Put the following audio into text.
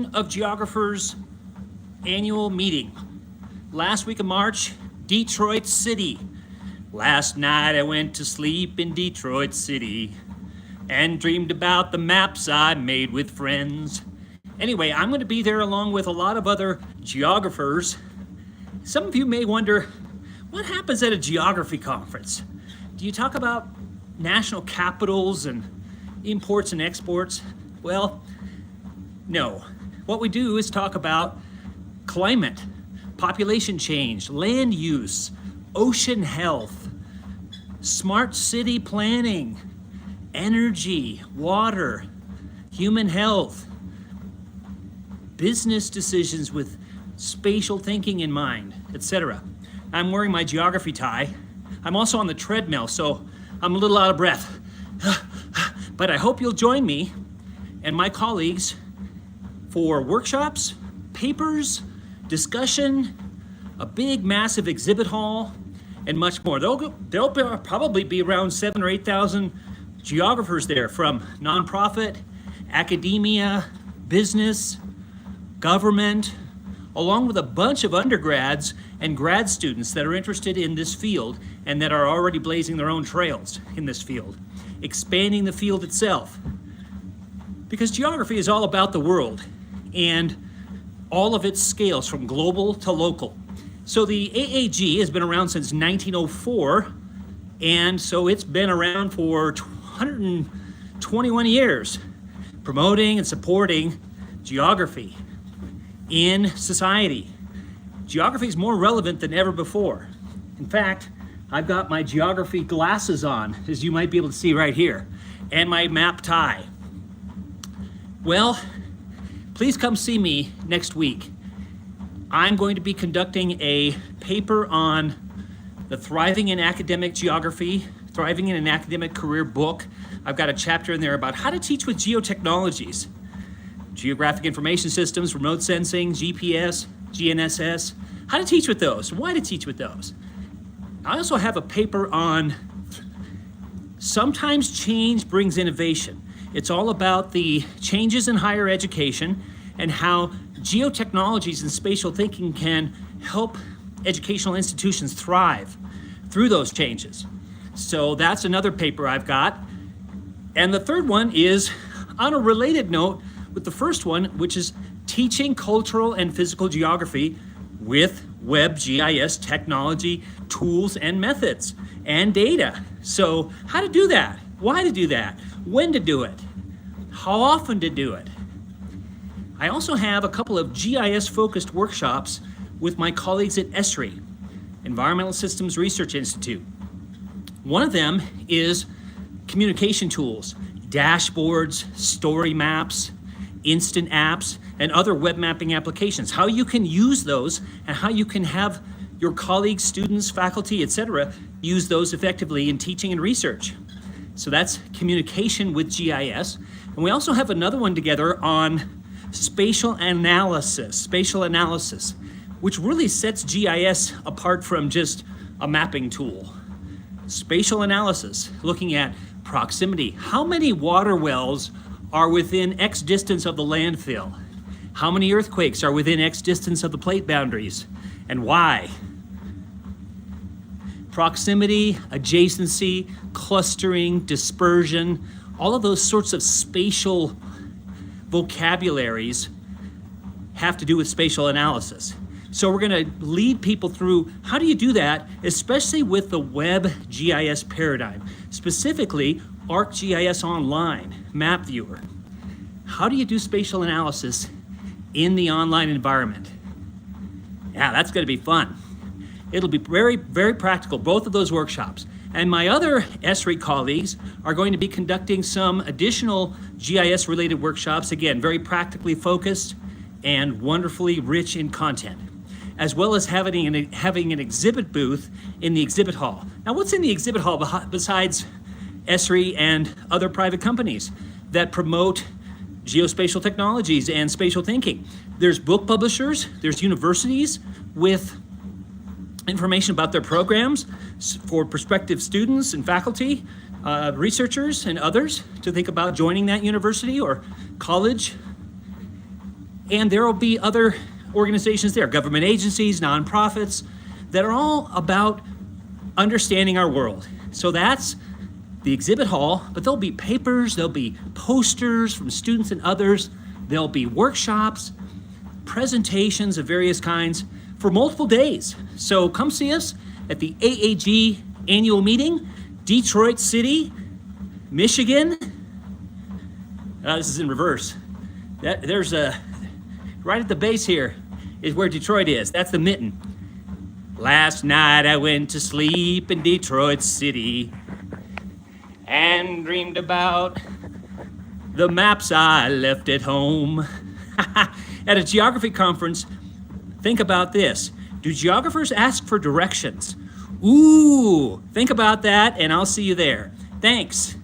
of Geographers annual meeting. Last week of March, Detroit City. Last night I went to sleep in Detroit City and dreamed about the maps I made with friends. Anyway, I'm going to be there along with a lot of other geographers. Some of you may wonder, what happens at a geography conference? Do you talk about national capitals and imports and exports? Well, no. What we do is talk about climate, population change, land use, ocean health, smart city planning, energy, water, human health, business decisions with spatial thinking in mind, etc. I'm wearing my geography tie. I'm also on the treadmill, so I'm a little out of breath. But I hope you'll join me and my colleagues for workshops, papers, discussion, a big, massive exhibit hall, and much more. There'll probably be around 7,000 or 8,000 geographers there from nonprofit, academia, business, government, along with a bunch of undergrads and grad students that are interested in this field and that are already blazing their own trails in this field, expanding the field itself. Because geography is all about the world and all of its scales from global to local. So the AAG has been around since 1904, and so it's been around for 121 years, promoting and supporting geography in society. Geography is more relevant than ever before. In fact, I've got my geography glasses on, as you might be able to see right here, and my map tie. Well, please come see me next week. I'm going to be conducting a paper on the Thriving in Academic Geography, Thriving in an Academic Career book. I've got a chapter in there about how to teach with geotechnologies, geographic information systems, remote sensing, GPS, GNSS, how to teach with those, why to teach with those. I also have a paper on sometimes change brings innovation. It's all about the changes in higher education and how geotechnologies and spatial thinking can help educational institutions thrive through those changes. So that's another paper I've got. And the third one is on a related note with the first one, which is teaching cultural and physical geography with web GIS technology, tools and methods and data. So how to do that, why to do that, when to do it, how often to do it. I also have a couple of GIS-focused workshops with my colleagues at ESRI, Environmental Systems Research Institute. One of them is communication tools, dashboards, story maps, instant apps, and other web mapping applications. How you can use those and how you can have your colleagues, students, faculty, etc., use those effectively in teaching and research. So that's communication with GIS. And we also have another one together on spatial analysis, which really sets GIS apart from just a mapping tool. Spatial analysis, looking at proximity. How many water wells are within X distance of the landfill? How many earthquakes are within X distance of the plate boundaries, and why? Proximity, adjacency, clustering, dispersion, all of those sorts of spatial vocabularies have to do with spatial analysis. So we're going to lead people through how do you do that, especially with the web GIS paradigm, specifically ArcGIS Online, Map Viewer. How do you do spatial analysis in the online environment? Yeah, that's going to be fun. It'll be very, very practical, both of those workshops. And my other ESRI colleagues are going to be conducting some additional GIS-related workshops, again, very practically focused and wonderfully rich in content, as well as having an exhibit booth in the exhibit hall. Now, what's in the exhibit hall besides ESRI and other private companies that promote geospatial technologies and spatial thinking? There's book publishers, there's universities with information about their programs for prospective students and faculty, researchers and others to think about joining that university or college. And there will be other organizations there, government agencies, nonprofits, that are all about understanding our world. So that's the exhibit hall, but there'll be papers, there'll be posters from students and others, there'll be workshops, presentations of various kinds for multiple days. So come see us at the AAG annual meeting, Detroit City, Michigan. This is in reverse. There's right at the base here is where Detroit is. That's the mitten. Last night I went to sleep in Detroit City and dreamed about the maps I left at home. At a geography conference, think about this. Do geographers ask for directions? Ooh, think about that, and I'll see you there. Thanks.